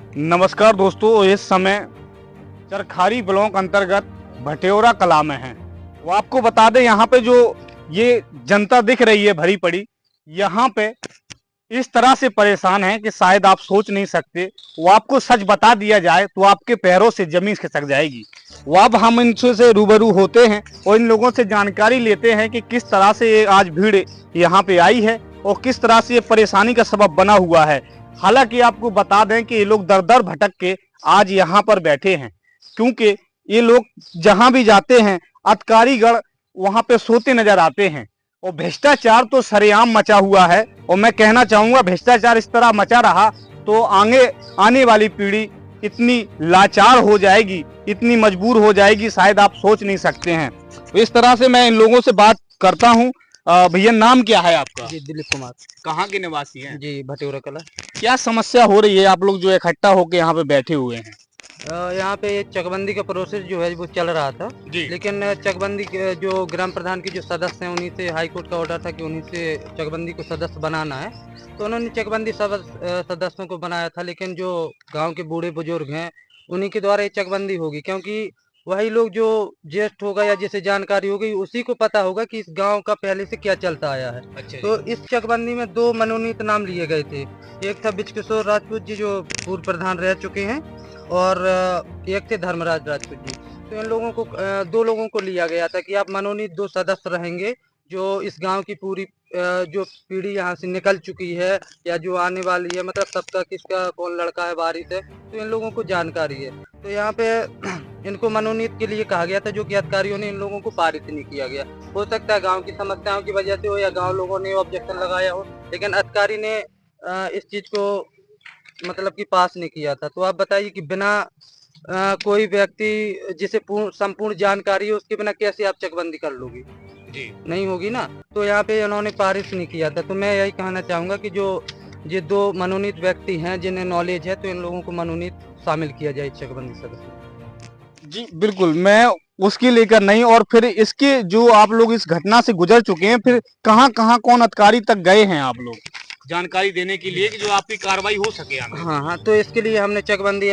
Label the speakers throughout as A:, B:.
A: नमस्कार दोस्तों, इस समय चरखारी ब्लॉक अंतर्गत भटेौरा कला में हैं। वो आपको बता दें, यहाँ पे जो ये जनता दिख रही है भरी पड़ी, यहाँ पे इस तरह से परेशान है कि शायद आप सोच नहीं सकते। वो आपको सच बता दिया जाए तो आपके पैरों से जमीन खिसक जाएगी। वो अब हम इनसे से रूबरू होते हैं और इन लोगों से जानकारी लेते हैं कि किस तरह से ये आज भीड़ यहाँ पे आई है और किस तरह से ये परेशानी का सबब बना हुआ है। हालांकि आपको बता दें कि ये लोग दर दर भटक के आज यहाँ पर बैठे हैं, क्योंकि ये लोग जहां भी जाते हैं अतकारीगढ़ वहां पे सोते नजर आते हैं और भ्रष्टाचार तो सरेआम मचा हुआ है। और मैं कहना चाहूंगा, भ्रष्टाचार इस तरह मचा रहा तो आने वाली पीढ़ी इतनी लाचार हो जाएगी, इतनी मजबूर हो जाएगी, शायद आप सोच नहीं सकते हैं। तो इस तरह से मैं इन लोगों से बात करता हूँ। भैया, नाम क्या है आपका?
B: जी, दिलीप कुमार।
A: कहाँ के निवासी हैं?
B: जी, भटेौरा कला।
A: क्या समस्या हो रही है? आप लोग जो इकट्ठा होकर यहाँ पे बैठे हुए हैं।
B: यहाँ पे चकबंदी का प्रोसेस जो है वो चल रहा था, लेकिन चकबंदी के जो ग्राम प्रधान की जो सदस्य हैं उन्हीं से हाई कोर्ट का ऑर्डर था कि उन्हीं से चकबंदी को सदस्य बनाना है। तो उन्होंने चकबंदी सदस्यों को बनाया था, लेकिन जो गांव के बूढ़े बुजुर्ग हैं उन्हीं के द्वारा ये चकबंदी होगी, क्योंकि वही लोग जो ज्येष्ठ होगा या जिसे जानकारी होगी उसी को पता होगा कि इस गांव का पहले से क्या चलता आया है। अच्छा। तो इस चकबंदी में 2 मनोनीत नाम लिए गए थे। एक था बिजकिशोर राजपूत जी जो पूर्व प्रधान रह चुके हैं, और एक थे धर्मराज राजपूत जी। तो इन लोगों को 2 लोगों को लिया गया था कि आप मनोनीत 2 सदस्य रहेंगे जो इस गांव की पूरी जो पीढ़ी यहाँ से निकल चुकी है या जो आने वाली है, मतलब सबका किसका कौन लड़का है वारिस है, तो इन लोगों को जानकारी है। तो यहाँ पे इनको मनोनीत के लिए कहा गया था, जो कि अधिकारियों ने इन लोगों को पारित नहीं किया गया। हो सकता है गांव की समस्याओं की वजह से हो या गांव लोगों ने ऑब्जेक्शन लगाया हो, लेकिन अधिकारी ने इस चीज को मतलब कि पास नहीं किया था। तो आप बताइए कि बिना कोई व्यक्ति जिसे संपूर्ण जानकारी है उसके बिना कैसे आप चकबंदी कर लोगी? जी नहीं होगी ना। तो यहाँ पे इन्होंने पारित नहीं किया था। तो मैं यही कहना चाहूंगा कि जो ये 2 मनोनीत व्यक्ति हैं जिन्हें नॉलेज है, तो इन लोगों को मनोनीत शामिल किया जाए चकबंदी सदस्य।
A: जी बिल्कुल, मैं उसके लेकर नहीं। और फिर इसके जो आप लोग इस घटना से गुजर चुके हैं, फिर कहाँ कहाँ कौन अधिकारी तक गए हैं आप लोग जानकारी देने के लिए कि जो आपकी कार्रवाई हो सके?
B: हाँ, तो इसके लिए हमने चकबंदी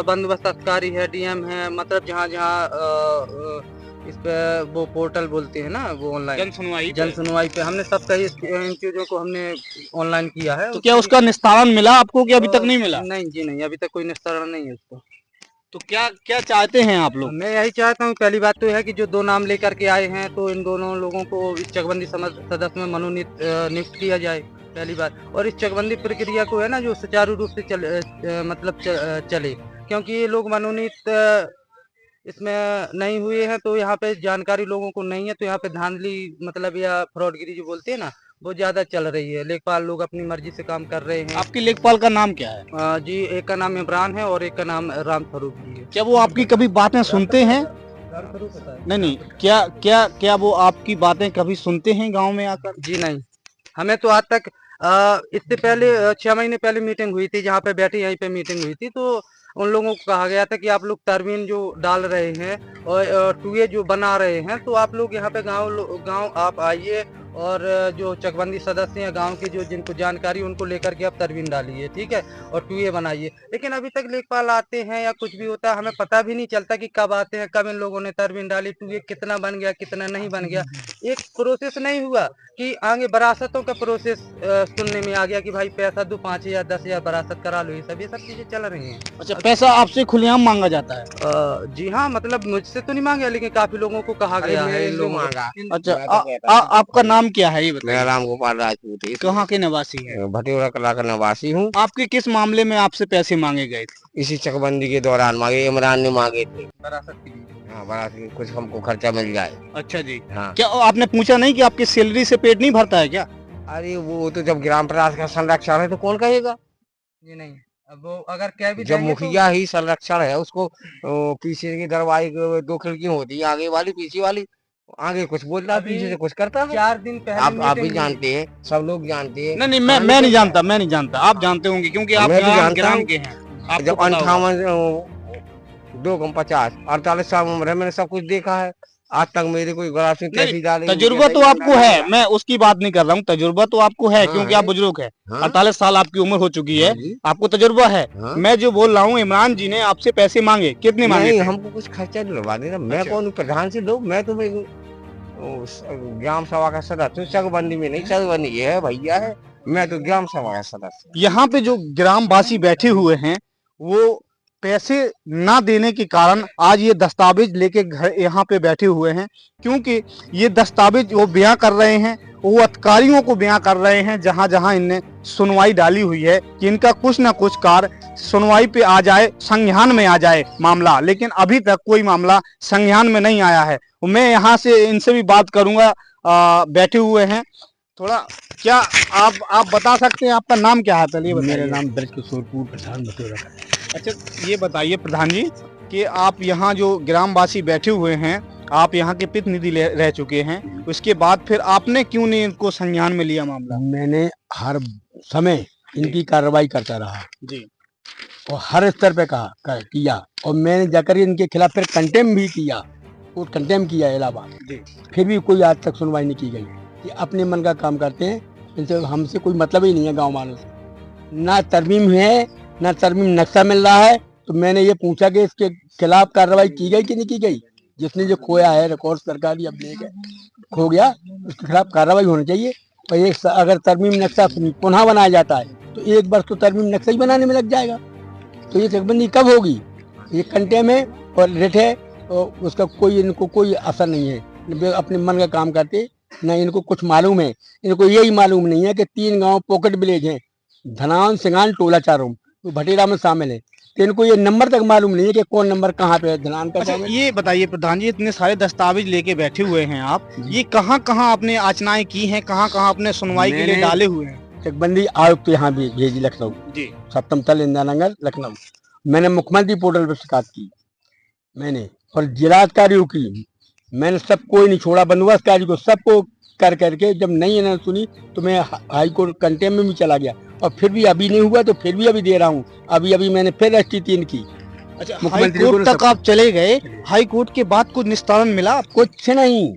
B: बंदोबस्त अधिकारी है, डीएम है, मतलब जहाँ इस पे वो पोर्टल बोलते हैं ना, वो ऑनलाइन जन सुनवाई पे हमने सब कही इन चीजों को हमने ऑनलाइन किया है।
A: तो क्या उसका निस्तारण मिला आपको कि अभी तक नहीं मिला?
B: नहीं जी, नहीं, अभी तक कोई निस्तारण नहीं है उसका।
A: तो क्या क्या चाहते हैं आप लोग?
B: मैं यही चाहता हूँ, पहली बात तो है कि जो 2 नाम लेकर के आए हैं, तो इन दोनों लोगों को इस चकबंदी सदस्य में मनोनीत नियुक्त किया जाए, पहली बात। और इस चकबंदी प्रक्रिया को है ना जो सुचारू रूप से चले, क्योंकि ये लोग मनोनीत इसमें नहीं हुए हैं, तो यहाँ पे जानकारी लोगों को नहीं है, तो यहाँ पे धांधली मतलब या फ्रॉडगिरी जो बोलते हैं ना, वो ज्यादा चल रही है। लेखपाल लोग अपनी मर्जी से काम कर रहे हैं।
A: आपके लेखपाल का नाम क्या है?
B: जी, एक का नाम इमरान है और एक का नाम राम स्वरूप जी है।
A: क्या वो आपकी कभी बातें सुनते हैं? नहीं, क्या वो आपकी बातें कभी सुनते हैं गांव में आकर?
B: जी नहीं, हमें तो आज तक इससे पहले 6 महीने पहले मीटिंग हुई थी, जहाँ पे बैठे यहीं पे मीटिंग हुई थी, तो उन लोगों को कहा गया था कि आप लोग तरमीन जो डाल रहे हैं और टूए जो बना रहे हैं, तो आप लोग यहाँ पे गांव आप आइए और जो चकबंदी सदस्य हैं गांव के जो जिनको जानकारी उनको लेकर के आप तरमीन डालिए, ठीक है, और टूए बनाइए। लेकिन अभी तक लेखपाल आते हैं या कुछ भी होता है, हमें पता भी नहीं चलता कि कब आते हैं, कब इन लोगों ने तरमीन डाली, टूए कितना बन गया कितना नहीं बन गया। एक प्रोसेस नहीं हुआ कि आगे वरासतों का प्रोसेस सुनने में आ गया कि भाई पैसा दो, 5,000 10,000 वरासत करा लो, ये सब चीजें चल रही हैं।
A: अच्छा, पैसा आपसे खुलेआम मांगा जाता है?
B: जी हाँ, मतलब मुझसे तो नहीं मांगा, लेकिन काफी लोगों को कहा गया है इन लोगों को।
A: अच्छा, आपका नाम क्या है ये बताइए?
C: मेरा राम गोपाल राजपूत है।
A: कहाँ के निवासी है?
C: भटेौरा कला का निवासी हूँ।
A: आपके किस मामले में आपसे पैसे मांगे गए थे?
C: इसी चकबंदी के दौरान मांगे, इमरान ने मांगे थे।
B: वरासत के लिए।
C: हाँ, बरात के कुछ हमको खर्चा मिल जाए।
A: अच्छा जी।
C: हाँ।
A: क्या आपने पूछा नहीं कि आपकी सैलरी से पेट नहीं भरता है क्या?
C: अरे वो तो जब ग्राम प्रधान का संरक्षण है तो कौन कहेगा?
B: जी नहीं, अब वो अगर कह भी
C: जब
B: देंगे
C: मुखिया ही संरक्षण है उसको, पीछे की दरवाजे 2 खिड़कियां होती है, आगे वाली पीछे वाली, आगे कुछ बोलता है पीछे से कुछ करता है।
B: 4 दिन पहले
C: आप भी जानते हैं, सब लोग जानते हैं।
A: नहीं, मैं नहीं जानता, मैं नहीं जानता। आप जानते होंगे क्योंकि आप ग्राम के हैं।
C: जब 58 2 50 48 साल उम्र है, मैंने सब कुछ देखा है। आज तक मेरे कोई ग्राफ में तहसीलदार
A: तजुर्बा तो आपको है, मैं उसकी बात नहीं कर रहा हूँ, तजुर्बा तो आपको है क्योंकि आप बुजुर्ग है। 48 साल आपकी उम्र हो चुकी है, आपको तजुर्बा है। मैं जो बोल रहा हूँ, इमरान जी ने आपसे पैसे मांगे, कितने मांगे?
C: हमको कुछ खर्चा नहीं लगवा देना। मैं कौन प्रधान से दो, मैं तो ग्राम सभा का सदस्य, चकबंदी में नहीं, चकबंदी ये है भैया है, मैं तो ग्राम सभा का सदस्य।
A: यहाँ पे जो ग्रामवासी बैठे हुए हैं वो पैसे ना देने के कारण आज ये दस्तावेज लेके घर यहाँ पे बैठे हुए हैं, क्योंकि ये दस्तावेज वो बयां कर रहे हैं, वो अधिकारियों को बयां कर रहे हैं जहां जहां इनने सुनवाई डाली हुई है कि इनका कुछ ना कुछ कार्य सुनवाई पे आ जाए, संज्ञान में आ जाए मामला, लेकिन अभी तक कोई मामला संज्ञान में नहीं आया है। मैं यहाँ से इनसे भी बात करूंगा, बैठे हुए हैं थोड़ा। क्या आप बता सकते हैं आपका नाम क्या है? पहले
D: मेरा नाम ब्रजकिशोरपुर प्रधान बटोरा का है।
A: अच्छा, ये बताइए प्रधान जी कि आप यहाँ जो ग्रामवासी बैठे हुए हैं, आप यहाँ के प्रतिनिधि रह चुके हैं, उसके बाद फिर आपने क्यों नहीं इनको संज्ञान में लिया मामला?
D: मैंने हर समय इनकी कार्रवाई करता रहा
A: जी,
D: और हर स्तर पे किया, और मैंने जाकर इनके खिलाफ फिर कंटेम भी किया, और कंटेम किया इलाहाबाद
A: जी।
D: फिर भी कोई आज तक सुनवाई नहीं की गई। ये अपने मन का काम करते हैं, इनसे हमसे कोई मतलब ही नहीं है गाँव वालों से। ना तरमीम है, ना तरमीम नक्शा मिल रहा है। तो मैंने ये पूछा कि इसके खिलाफ कार्रवाई की गई कि नहीं की गई। जिसने जो खोया है रिकॉर्ड सरकारी अब ले गए, खो गया, उसके खिलाफ कार्रवाई होनी चाहिए। और एक अगर तरमीम नक्शा पुनः बनाया जाता है तो एक बार तो तरमीम नक्शा ही बनाने में लग जाएगा, तो ये चकबंदी कब होगी? ये कंटेम है और रेट है, और उसका कोई इनको कोई असर नहीं है। अपने मन का काम करते, न इनको कुछ मालूम है। इनको यही मालूम नहीं है कि 3 गांव पॉकेट विलेज हैं, धनान, सिंगान, टोला चारों, तो भटेरा में शामिल है। तो इनको ये नंबर तक मालूम नहीं है कि कौन नंबर कहाँ पे है, धनान का।
A: अच्छा, ये बताइए प्रधान जी, इतने सारे दस्तावेज लेके बैठे हुए हैं आप, ये कहाँ कहाँ आपने याचनाएं की हैं, कहाँ कहाँ आपने सुनवाई के लिए डाले हुए हैं?
D: चकबंदी आयुक्त तो यहाँ भी भेजी, लखनऊ
A: जी,
D: सप्तम तल, इंदिरा नगर, लखनऊ। मैंने मुख्यमंत्री पोर्टल पर शिकायत की मैंने, और जिलाधिकारियों की मैंने, सब कोई नहीं छोड़ा, बंदोबस्तकारी को सबको कर करके जब नहीं इन्होंने सुनी तो मैं हाई कोर्ट कंटेम में भी चला गया, और फिर भी अभी नहीं हुआ, तो फिर भी अभी दे रहा हूँ। अभी मैंने फिर ST3 की।
A: अच्छा, हाई कोर्ट तक आप चले गए, हाई कोर्ट के बाद कुछ निस्तारण मिला?
D: कुछ नहीं,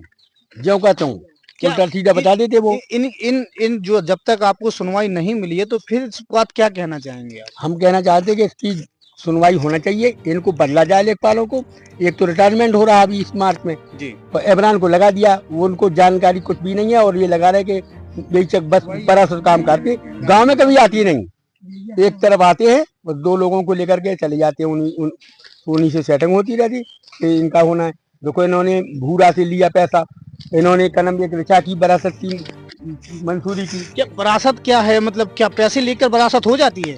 D: जो कहता हूँ उल्टा सीधा बता देते वो।
A: इन जो जब तक आपको सुनवाई नहीं मिली है, तो फिर इस बात क्या कहना चाहेंगे आप?
D: हम कहना चाहते हैं कि इसकी सुनवाई होना चाहिए, इनको बदला जाए लेखपालों को। एक तो रिटायरमेंट हो रहा है अभी इस मार्च में
A: जी,
D: और इमरान को लगा दिया, वो उनको जानकारी कुछ भी नहीं है, और ये लगा रहे कि बेचक बस बड़ा सा काम करते, गांव में कभी आती नहीं, एक तरफ आते हैं और 2 लोगों को लेकर के चले जाते हैं, उन्हीं से सेटिंग होती रहती कि इनका होना है। देखो, इन्होंने भूरा से लिया पैसा, इन्होंने कलम एक रिचा की, विरासत की मंजूरी की।
A: क्या विरासत क्या है, मतलब क्या पैसे लेकर विरासत हो जाती है?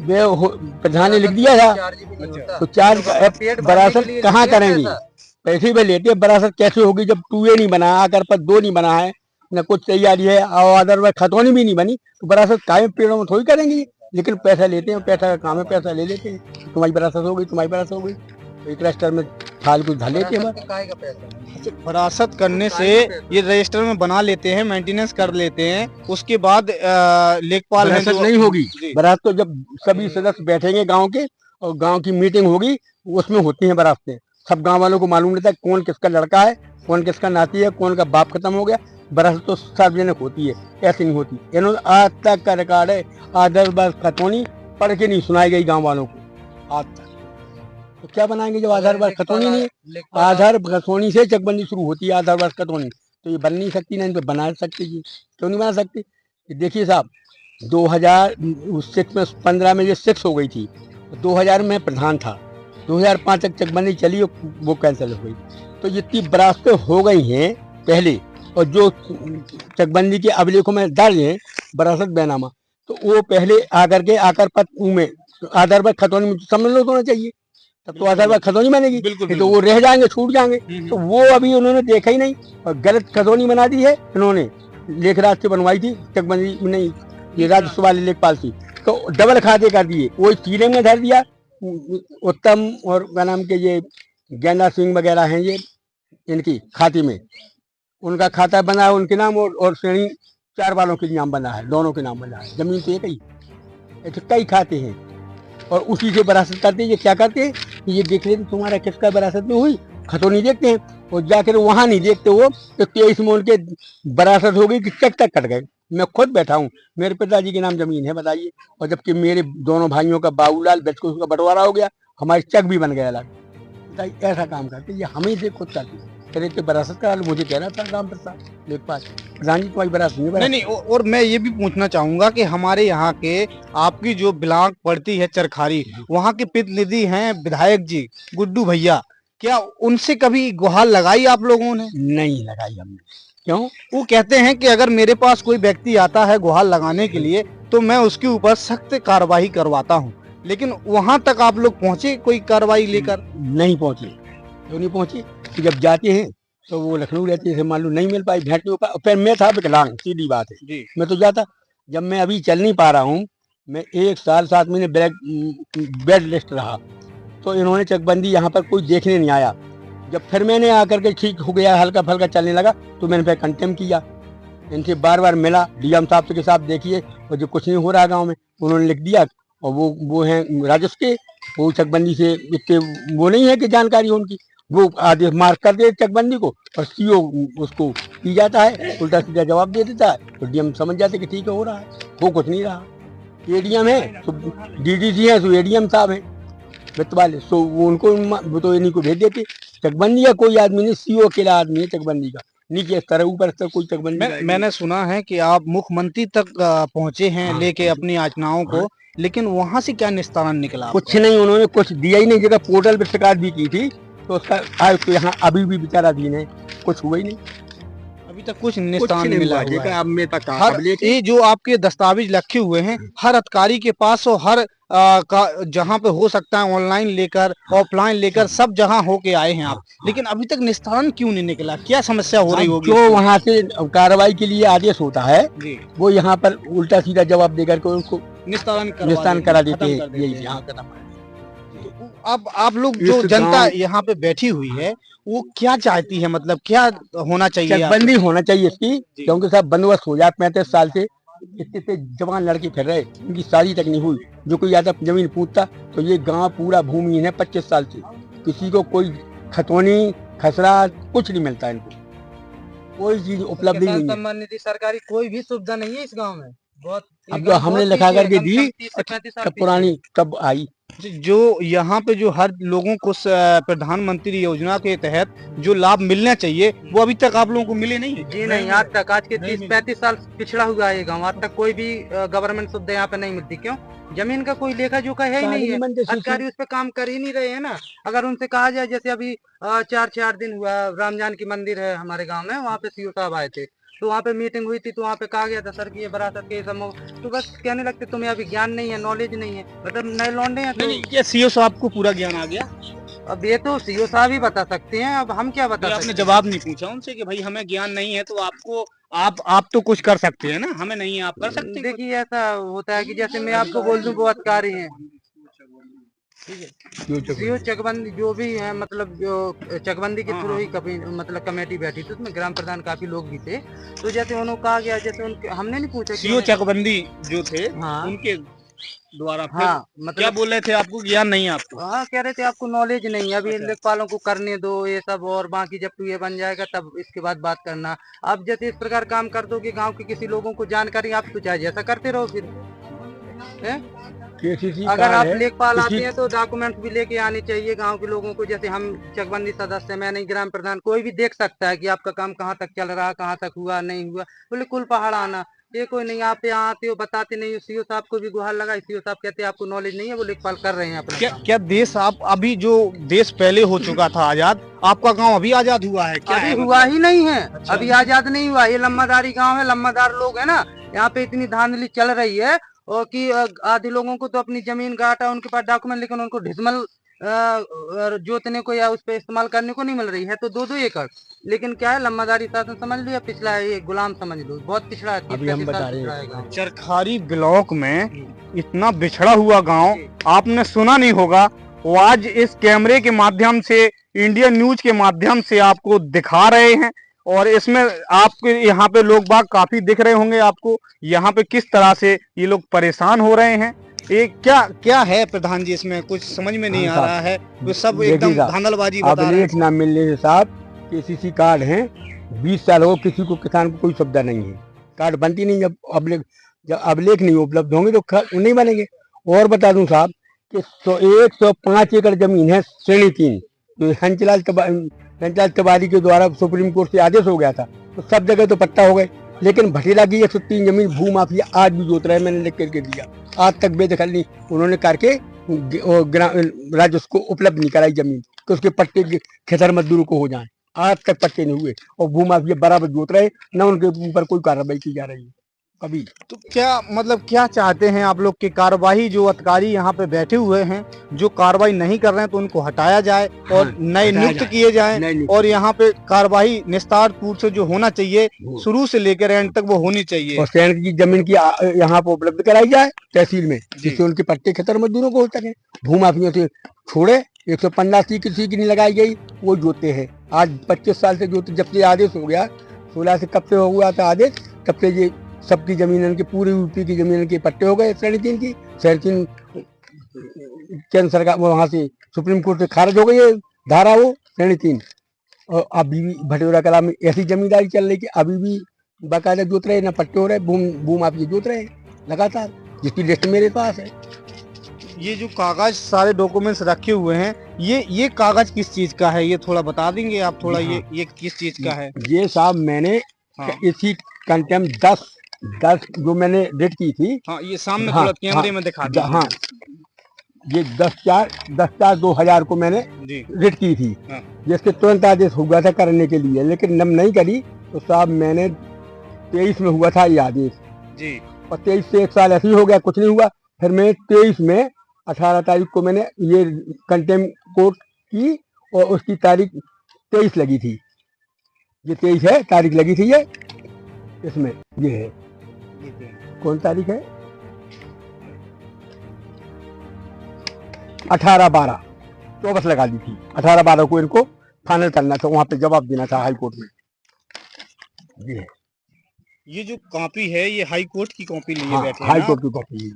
D: प्रधान ने लिख दिया था, तो 4 विरासत कहाँ करेंगे? पैसे भी लेते, विरासत कैसे होगी जब 2A नहीं बना, आकर पर 2 नहीं बना है, न कुछ तैयारी है, और अदरवाइज खतौनी भी नहीं बनी, तो विरासत कायम पेड़ों में थोड़ी करेंगे। लेकिन पैसा लेते हैं, पैसा का काम है, पैसा ले लेते हैं, तुम्हारी विरासत हो गई, तुम्हारी विरासत हो गई, तो एक रजिस्टर में फाल कुछ धर लेते हैं।
A: विरासत करने से ये रजिस्टर में बना लेते हैं, मेंटेनेंस कर लेते हैं, उसके बाद लेखपाल
D: नहीं होगी विरासत। तो जब सभी सदस्य बैठेंगे गांव के और गांव की मीटिंग होगी, उसमें होती हैं विरासतें। सब गांव वालों को मालूम रहता है कौन किसका लड़का है, कौन किसका नाती है, कौन का बाप खत्म हो गया। विरासत तो सार्वजनिक होती है, ऐसी नहीं होती। इन्होंने आज तक का रिकॉर्ड है, आधार बस खतौनी पढ़ के नहीं सुनाई गई गाँव वालों को आज तक। तो क्या बनाएंगे जब आधार वर्ष खतौनी नहीं है? आधार खतौनी से चकबंदी शुरू होती है, आधार वर्ष खतौनी, तो ये बन नहीं सकती ना, इन पर बना सकती जी, क्यों नहीं बना सकती? देखिए साहब, 2006 में 15 में ये 6 हो गई थी, 2000 में प्रधान था, 2005 तक चकबंदी चली और वो कैंसिल हो गई। तो जितनी विरासतें हो गई हैं पहले, और जो चकबंदी के अभिलेखों में दर्ज है विरासत बैनामा, तो वो पहले आकर पद में आधार वर्ष खतौनी में समझ लो होना चाहिए, तब तो आधार वर्ष खतौनी बनेगी। तो वो रह जाएंगे, छूट जाएंगे। तो वो अभी उन्होंने देखा ही नहीं और गलत खतौनी बना दी है इन्होंने। लेखराज से बनवाई थी चकबंदी नहीं, ये राजस्व वाले लेखपाल थी, तो डबल खाते कर दिए, वो सीलिंग में धर दिया। उत्तम और क्या नाम के ये गेंदा सिंह वगैरह हैं, ये इनकी खाते में उनका खाता बना है उनके नाम, और श्रेणी 4 वालों के नाम बना है, दोनों के नाम बना है। जमीन तो एक ही, ऐसे कई खाते हैं और उसी से विरासत करते हैं। ये क्या करते हैं, ये देख लेते तुम्हारा किसका विरासत में हुई, खतौनी देखते हैं, और जाकर वहाँ नहीं देखते वो तो 23 में उनके वरासत हो गई कि चेक तक कट गए। मैं खुद बैठा हूँ, मेरे पिताजी के नाम जमीन है बताइए, और जबकि मेरे दोनों भाइयों का बाबूलाल बेचकर उसका बंटवारा हो गया, हमारे चेक भी बन गया अलग। बताइए ऐसा काम करते, ये हम ही से खुद करते हैं। कह तो वरासत करा लो, मुझे कह रहा था राम प्रसाद लेखपाल, प्रधान जी तुम्हारी वरासत नहीं।
A: नहीं, और मैं ये भी पूछना चाहूंगा कि हमारे यहाँ के आपकी जो ब्लॉक पड़ती है चरखारी, वहाँ के प्रतिनिधि हैं विधायक जी गुड्डू भैया, क्या उनसे कभी गुहार लगाई आप लोगों ने?
D: नहीं लगाई हमने। क्यों?
A: वो कहते हैं कि अगर मेरे पास कोई व्यक्ति आता है गुहार लगाने के लिए तो मैं उसके ऊपर सख्त कार्रवाई करवाता हूँ, लेकिन वहां तक आप लोग पहुंचे कोई कार्रवाई लेकर?
D: नहीं पहुंचे। क्यों नहीं पहुंचे? तो जब जाते हैं तो वो लखनऊ रहती है, मान लो नहीं मिल पाई, भेंट नहीं हो पाई। फिर मैं था विकलांग, सीधी बात है
A: जी।
D: मैं तो जाता। जब मैं अभी चल नहीं पा रहा हूँ, मैं 1 साल 7 महीने बेड लिस्ट रहा, तो इन्होंने चकबंदी यहाँ पर कोई देखने नहीं आया। जब फिर मैंने आकर के ठीक हो गया, हल्का फल्का चलने लगा, तो मैंने फिर कंटेम किया। इनसे बार बार मिला, डीएम साहब के साथ देखिए, और जो कुछ नहीं हो रहा गांव में, उन्होंने लिख दिया। और वो हैं राजस्व के, वो चकबंदी से इतने वो नहीं है कि जानकारी हो उनकी, वो आदेश मार्क कर दे चकबंदी को, और सीओ उसको की जाता है, उल्टा सीधा जवाब दे देता है, तो डीएम समझ जाते कि ठीक है हो रहा है, वो कुछ नहीं रहा। एडीएम है तो डीडीसी है, तो एडीएम साहब है वित्त वाले, सो वो उनको वो तो इन्हीं को भेज देते। चकबंदी का कोई आदमी नहीं, सीओ अकेला आदमी है चकबंदी का, नीचे स्तर ऊपर स्तर कोई चकबंदी।
A: मैंने सुना है कि आप मुख्यमंत्री तक पहुंचे हैं लेके अपनी याचनाओं को, लेकिन वहां से क्या निस्तारण निकला?
D: कुछ नहीं, उन्होंने कुछ दिया ही नहीं। जगह पोर्टल पर शिकायत भी की थी, तो उसका आज तो यहाँ अभी भी बेचारा दिन है, कुछ हुआ ही नहीं,
A: अभी तक कुछ निस्तारण नहीं मिला हुआ है।
D: अब मैं तक
A: हर ये जो आपके दस्तावेज रखे हुए हैं हर अधिकारी के पास, और हर जहाँ पे हो सकता है ऑनलाइन लेकर ऑफलाइन लेकर सब जगह होके आए हैं आप, लेकिन अभी तक निस्तारण क्यों नहीं निकला? क्या समस्या हो रही होगी?
D: जो वहाँ से कार्रवाई के लिए आदेश होता है वो यहाँ पर उल्टा सीधा जवाब देकर के उनको निस्तारण करा देते हैं। यही यहाँ का
A: अब आप लोग जो जनता यहाँ पे बैठी हुई है वो क्या चाहती है, मतलब क्या होना चाहिए?
D: चकबंदी होना चाहिए इसकी, क्योंकि सब बंदोबस्त हो जाए। 35 साल से इतने जवान लड़के फिर रहे, उनकी शादी तक नहीं हुई। जो कोई ज्यादा जमीन पूछता तो ये गांव पूरा भूमिहीन है 25 साल से, किसी को कोई खतौनी खसरा कुछ नहीं मिलता, इनको कोई चीज उपलब्ध नहीं है।
B: सम्मान निधि सरकारी कोई भी सुविधा नहीं है इस गाँव में। बहुत
D: अब जो हमने लिखा करके दी तब पुरानी तब आई।
A: जो यहाँ पे जो हर लोगों को प्रधानमंत्री योजना के तहत जो लाभ मिलना चाहिए वो अभी तक आप लोगों को मिले नहीं?
B: जी नहीं, आज तक, आज के 30-35 साल पिछड़ा हुआ है ये गाँव, आज तक कोई भी गवर्नमेंट सुविधा यहाँ पे नहीं मिलती। क्यों? जमीन का कोई लेखा जोखा है ही नहीं है, अधिकारी उस पर काम कर ही नहीं रहे हैं ना। अगर उनसे कहा जाए, जैसे अभी 4 दिन हुआ, राम जानकी मंदिर है हमारे गाँव में, वहाँ पे सीओ साहब आए थे, तो वहाँ पे मीटिंग हुई थी, तो वहाँ पे कहा गया था सर कि ये वरासत के सब, तो बस कहने लगते तुम्हें अभी ज्ञान नहीं है, नॉलेज नहीं है, मतलब नए लौंडे हैं।
A: नहीं, ये सीओ साहब को पूरा ज्ञान आ गया?
B: अब ये तो सीओ साहब ही बता सकते हैं, अब हम क्या बता सकते हैं?
A: आपने जवाब नहीं पूछा उनसे कि भाई हमें ज्ञान नहीं है, तो आपको आप तो कुछ कर सकते हैं ना, हमें नहीं है, आप कर सकते हैं?
B: देखिए ऐसा होता है कि जैसे मैं आपको बोल दूं वो अधिकारी हैं, सीओ चकबंदी जो भी है, मतलब जो चकबंदी के थ्रू ही कभी मतलब कमेटी बैठी थी, उसमें ग्राम प्रधान काफी लोग भी थे, तो जैसे उन्होंने कहा गया, जैसे उनके हमने नहीं पूछा
A: सीओ चकबंदी जो थे उनके द्वारा मतलब क्या बोल रहे थे? आपको ज्ञान नहीं है आपको?
B: हाँ, कह रहे थे आपको नॉलेज नहीं है, अभी लेखपालों को करने दो ये सब, और बाकी जब ये बन जाएगा तब इसके बाद बात करना। आप जैसे इस प्रकार काम कर दो कि गांव के किसी लोगों को जानकारी, आप तो चाहे जैसा करते रहो फिर है? अगर आप लेखपाल आते हैं तो डॉक्यूमेंट्स भी लेके आने चाहिए गांव के लोगों को। जैसे हम चकबंदी सदस्य, मैं नहीं, ग्राम प्रधान, कोई भी देख सकता है कि आपका काम कहाँ तक चल रहा, कहाँ तक हुआ नहीं हुआ। बोले कुल पहाड़ आना, ये कोई नहीं, आप यहाँ आते हो बताते नहीं हो। सीओ साहब को भी गुहार लगा, सीओ साहब कहते हैं आपको नॉलेज नहीं है, वो लेखपाल कर रहे हैं अपना।
A: क्या देश आप अभी जो देश पहले हो चुका था आजाद, आपका गांव अभी आजाद हुआ है क्या?
B: अभी हुआ ही नहीं है। अच्छा। अभी आजाद नहीं हुआ, ये लम्बादारी गाँव है, लम्बादार लोग है ना, यहाँ पे इतनी धांधली चल रही है, और कि आधे लोगों को तो अपनी जमीन गाटा, उनके पास डॉक्यूमेंट, लेकिन उनको ढिसमल जोतने को या उस पे इस्तेमाल करने को नहीं मिल रही है, तो 2-2 एकड़। लेकिन क्या है, लम्बादारी शासन समझ लो या पिछला है, ये गुलाम समझ लो, बहुत पिछड़ा है।
D: अभी हम बता रहे हैं
A: चरखारी ब्लॉक में इतना बिछड़ा हुआ गांव आपने सुना नहीं होगा, वो आज इस कैमरे के माध्यम से, इंडियन न्यूज के माध्यम से आपको दिखा रहे हैं। और इसमें आपके यहाँ पे लोग बाग काफी दिख रहे होंगे आपको, यहाँ पे किस तरह से ये लोग परेशान हो रहे हैं। ये क्या क्या है प्रधान जी, इसमें कुछ समझ में नहीं आ रहा है, तो सब एकदम धांधलबाजी बता रहे हैं।
D: अभिलेख नाम मिलने से साहब केसीसी कार्ड हैं 20 साल हो, किसी को किसान को कोई सुविधा नहीं है, कार्ड बनती नहीं। जब अभिलेख नहीं उपलब्ध होंगे तो नहीं बनेंगे। और बता दूं साहब कि 105 एकड़ जमीन है श्रेणी 3, तो हंसराज तिवारी के द्वारा सुप्रीम कोर्ट से आदेश हो गया था, तो सब जगह तो पट्टा हो गए, लेकिन भटेरा की 103 जमीन भूमाफिया आज भी जोत रहे, मैंने लिख करके दिया, आज तक बेदखल नहीं उन्होंने करके राज्य को उपलब्ध नहीं कराई जमीन कि उसके पट्टे खेतर मजदूरों को हो जाए, आज तक पट्टे नहीं हुए और भूमाफिया बराबर जोत रहे, न उनके ऊपर कोई कार्रवाई की जा रही है कभी।
A: तो क्या मतलब क्या चाहते हैं आप लोग की कार्रवाई, जो अधिकारी यहाँ पे बैठे हुए हैं जो कार्रवाई नहीं कर रहे हैं तो उनको हटाया जाए और नए नियुक्त किए जाएं, और यहाँ पे कार्रवाई निस्तार पूर्व से जो होना चाहिए शुरू से लेकर एंड तक वो होनी चाहिए,
D: और सैनिक की जमीन की यहाँ पे उपलब्ध कराई जाए तहसील में, जिससे उनके पट्टे खेतर मजदूरों को हो सके, भूमाफियों से छोड़े। 150 किसी की नहीं लगाई गई, वो जोते हैं आज 25 साल से जोते, जब से आदेश हो गया 16 से कब से हो गया था आदेश, तब से ये सबकी जमीन के पूरी यूपी की जमीन के पट्टे हो गए श्रेणी 3 की। श्रेणी 3 केंद्र सरकार वहाँ से सुप्रीम कोर्ट से खारिज हो गई है धारा वो श्रेणी 3, और अभी भी भटेरा कला में ऐसी जमींदारी चल रही कि अभी भी बाकायदा जोत रहे, ना पट्टे हो रहे, भूमाफिया जोत रहे लगातार, जिसकी लिस्ट मेरे पास है।
A: ये जो कागज सारे डॉक्यूमेंट्स रखे हुए हैं, ये कागज किस चीज का है, ये थोड़ा बता देंगे आप थोड़ा? ये किस चीज का है?
D: ये साहब मैंने इसी कंटेम 10 जो मैंने रेट की थी,
A: ये सामने थोड़ा कैमरे में दिखा दीजिए।
D: हाँ, ये 10/4/2000 को मैंने रेट की थी, जिसके तुरंत आदेश हुआ था करने के लिए, लेकिन नम नहीं करी, तो साहब मैंने 23 में हुआ था ये आदेश जी, और 23 से 1 साल ऐसे ही हो गया, कुछ नहीं हुआ। फिर मैं 23 में 18 तारीख को मैंने ये कंटेम कोर्ट की, और उसकी तारीख 23 लगी थी, ये 23 है तारीख लगी थी, ये इसमें ये है, कौन तारीख है 18/12/24 लगा दी थी। 18/12 को इनको फाइनल करना था, वहां पे जवाब देना था हाई कोर्ट में।
A: ये जो कॉपी है ये हाई कोर्ट की कॉपी लिए बैठे हैं,
D: हाई कोर्ट की कॉपी है,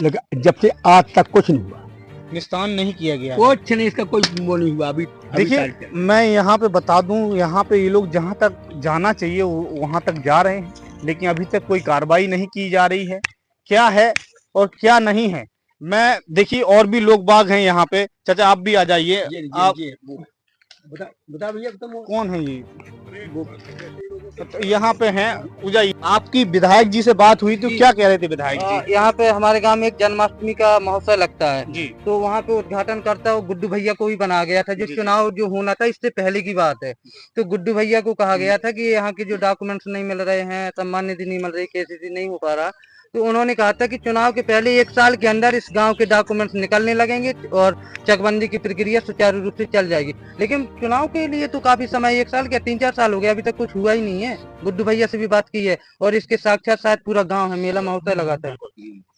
D: लेकिन जब से आज तक कुछ नहीं हुआ,
A: निस्तान नहीं किया गया,
D: कुछ नहीं, इसका कोई वो नहीं हुआ अभी।
A: देखिए मैं यहाँ पे बता दूं, यहाँ पे ये लोग जहाँ तक जाना चाहिए वहाँ तक जा रहे हैं, लेकिन अभी तक कोई कार्रवाई नहीं की जा रही है, क्या है और क्या नहीं है। मैं देखिए और भी लोग बाग हैं यहाँ पे, चाचा आप भी आ जाइए, आप
D: बता भैया
A: कौन है ये? तो यहाँ पे हैं उजाई, आपकी विधायक जी से बात हुई तो क्या कह रहे थे विधायक जी?
B: यहाँ पे हमारे गांव में एक जन्माष्टमी का महोत्सव लगता है
A: जी,
B: तो वहाँ पे उद्घाटन करता है गुड्डू भैया को भी बनाया गया था, जो चुनाव जो होना था इससे पहले की बात है, तो गुड्डू भैया को कहा गया था कि यहाँ के जो डॉक्यूमेंट्स नहीं मिल रहे हैं, सम्मान निधि नहीं मिल रही, केसीसी नहीं हो पा रहा, तो उन्होंने कहा था कि चुनाव के पहले 1 साल के अंदर इस गांव के डॉक्यूमेंट्स निकलने लगेंगे और चकबंदी की प्रक्रिया सुचारू रूप से चल जाएगी। लेकिन चुनाव के लिए तो काफी समय, 1 साल क्या 3-4 साल हो गया, अभी तक कुछ हुआ ही नहीं है। गुड्डू भैया से भी बात की है और इसके साक्षात शायद पूरा गाँव है, मेला महोत्सव लगाता है,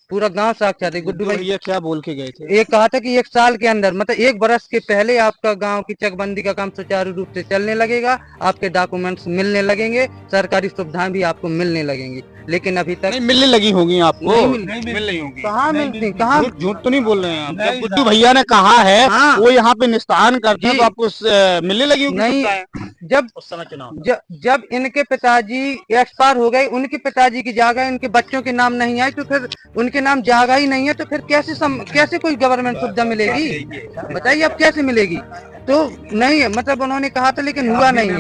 B: पूरा गांव साक्षात है। गुड्डू भैया क्या बोल के गए थे? एक कहा था कि 1 साल के अंदर, मतलब 1 बरस के पहले आपका गांव की चकबंदी का काम सुचारू रूप से चलने लगेगा, आपके डॉक्यूमेंट्स मिलने लगेंगे, सरकारी सुविधाएं भी आपको मिलने लगेंगी, लेकिन अभी तक
A: नहीं मिलने लगी होगी आपको?
B: नहीं
A: मिल रही होंगी।
B: कहाँ मिलती, कहाँ?
A: झूठ तो नहीं बोल रहे हैं आप? जब गुड्डू भैया ने कहा है वो यहाँ पे निस्तारण करते हैं तो आपको मिलने लगी होगी?
B: नहीं, जब उस समय चुनाव जब इनके पिताजी एक्सपायर हो गए, उनके पिताजी की जगह इनके बच्चों के नाम नहीं आए, तो फिर उनके नाम जगह ही नहीं है, तो फिर कैसे कोई गवर्नमेंट सुविधा मिलेगी? बताइए अब कैसे मिलेगी? तो नहीं है, मतलब उन्होंने कहा था लेकिन हुआ नहीं है,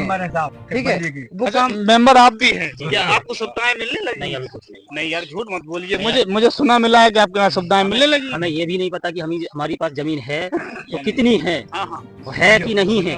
B: ठीक है। वो काम
A: मेंबर आप भी हैं क्या? आपको सुविधाएं मिलने लगी? नहीं अभी कुछ नहीं यार, झूठ मत बोलिए, मुझे सुना मिला है कि आपके यहाँ सुविधाएं मिलने लगी।
E: हमें ये भी नहीं पता कि हमारी पास जमीन है तो कितनी है, है कि नहीं है,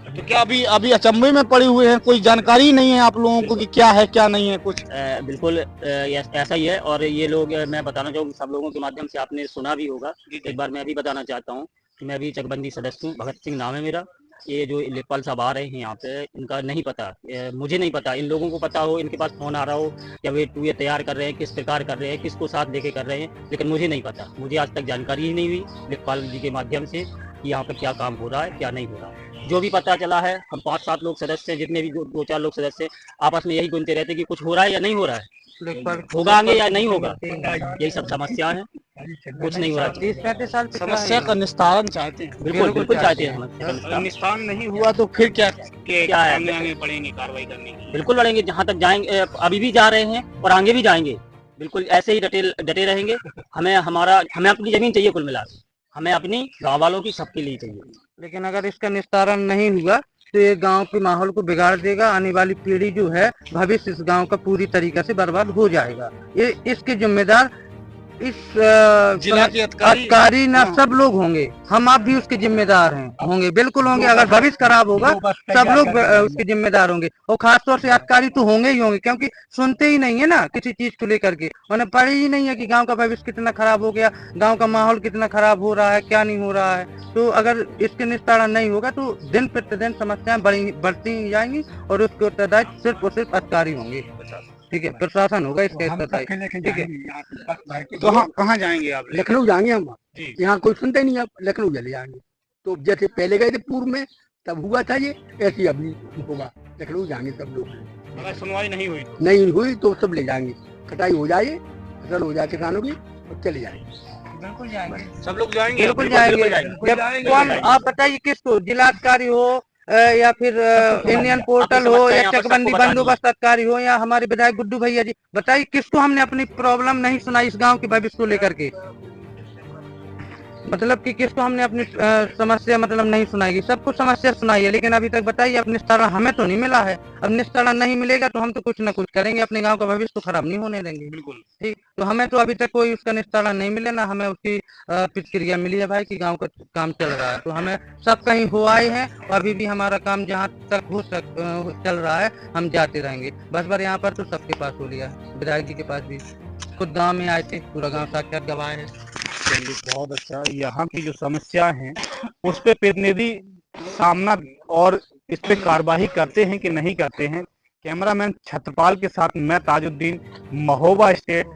A: तो क्या अभी अचंभे में पड़े हुए हैं, कोई जानकारी नहीं है आप लोगों को कि क्या है क्या नहीं है कुछ?
E: बिल्कुल ऐसा ही है। और ये लोग, मैं बताना चाहूँगा सब लोगों के माध्यम से, आपने सुना भी होगा, एक बार मैं भी बताना चाहता हूँ कि मैं भी चकबंदी सदस्य हूँ, भगत सिंह नाम है मेरा। ये जो लेखपाल साहब आ रहे हैं यहाँ पे, इनका नहीं पता, मुझे नहीं पता, इन लोगों को पता हो, इनके पास फोन आ रहा हो या वे टूए तैयार कर रहे हैं, किस प्रकार कर रहे हैं, किसको साथ लेके कर रहे हैं, लेकिन मुझे नहीं पता। मुझे आज तक जानकारी ही नहीं हुई लेखपाल जी के माध्यम से कि यहाँ पर क्या काम हो रहा है क्या नहीं हो रहा है। जो भी पता चला है, हम 5-7 लोग सदस्य हैं, जितने भी 2-4 लोग सदस्य आपस में यही गुनते रहते कि कुछ हो रहा है या नहीं हो रहा है,
B: लेखपाल
E: होगा आगे या नहीं होगा, यही सब समस्या है, कुछ नहीं हो रहा।
B: 30-35 साल से
A: समस्या का निस्तारण चाहते हैं।
E: बिल्कुल बिल्कुल चाहते हैं हम।
A: अगर निस्तारण नहीं हुआ तो फिर क्या
E: क्या है?
A: सामने आगे पड़ेंगे कार्रवाई करने की?
E: बिल्कुल बढ़ेंगे, जहाँ तक जाएंगे अभी भी जा रहे हैं और आगे भी जाएंगे, बिल्कुल ऐसे ही डटे रहेंगे। हमें अपनी जमीन चाहिए, कुल मिला के हमें अपनी, गाँव वालों की, सबके लिए चाहिए।
B: लेकिन अगर इसका निस्तारण नहीं हुआ तो ये गांव के माहौल को बिगाड़ देगा। आने वाली पीढ़ी जो है, भविष्य इस गांव का पूरी तरीके से बर्बाद हो जाएगा। ये इसके जिम्मेदार इस
A: जिला के
B: अधिकारी ना सब लोग होंगे। हम आप भी उसके जिम्मेदार होंगे, बिल्कुल होंगे। अगर भविष्य खराब होगा सब लोग उसके जिम्मेदार होंगे, और खासतौर से अधिकारी तो होंगे ही होंगे, क्योंकि सुनते ही नहीं है ना किसी चीज को लेकर के। उन्हें पढ़े ही नहीं है कि गांव का भविष्य कितना खराब हो गया, गांव का माहौल कितना खराब हो रहा है, क्या नहीं हो रहा है। तो अगर इसके निस्तारण नहीं होगा तो दिन प्रतिदिन समस्याएं बढ़ती ही जाएंगी, और उसके उत्तरदायी सिर्फ और सिर्फ अधिकारी होंगे। ठीक है, प्रशासन होगा इसके उत्तरदायी। ठीक है,
A: तो कहाँ जाएंगे आप?
D: लखनऊ जाएंगे हम। यहाँ कोई सुनते नहीं, आप लखनऊ चले जाएंगे। तो जैसे पहले गए थे पूर्व में, तब हुआ था ये, ऐसे अभी होगा। लखनऊ जाएंगे सब लोग।
A: अगर सुनवाई
D: नहीं हुई तो सब ले जाएंगे, कटाई हो जाए, फसल हो जाए किसानों की, और चले जाएंगे।
B: बिल्कुल जाएंगे,
A: सब लोग जाएंगे,
B: बिल्कुल जाएंगे। जब कौन, आप बताइए किसको, जिलाधिकारी हो या फिर इंडियन पोर्टल हो, या चकबंदी बंदोबस्त अधिकारी हो, या हमारे विधायक गुड्डू भैया जी, बताइए किसको हमने अपनी प्रॉब्लम नहीं सुनाई इस गांव के भविष्य को लेकर के? मतलब कि किसको हमने अपनी समस्या मतलब नहीं सुनाई? सबको समस्या सुनाई है, लेकिन अभी तक बताइए अब निस्तारण हमें तो नहीं मिला है। अब निस्तारण नहीं मिलेगा तो हम तो कुछ ना कुछ करेंगे, अपने गांव का भविष्य तो खराब नहीं होने देंगे।
A: बिल्कुल
B: ठीक, तो हमें तो अभी तक कोई उसका निस्तारण नहीं मिले ना, हमें उसकी प्रतिक्रिया मिली है भाई कि गांव का काम चल रहा है। तो हमें सब कहीं हो आए हैं, और अभी भी हमारा काम जहाँ तक चल रहा है हम जाते रहेंगे। बस बार यहाँ पर तो सबके पास हो लिया, विधायक जी के पास भी, खुद गाँव में आए थे, पूरा गाँव साक्षात गवाह है।
A: बहुत अच्छा। यहाँ की जो समस्या है उस पे प्रतिनिधि सामना और इस पे कार्रवाई करते हैं कि नहीं करते हैं। कैमरामैन छत्रपाल के साथ मैं Tajuddin, Mahoba state,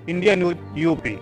A: India news UP.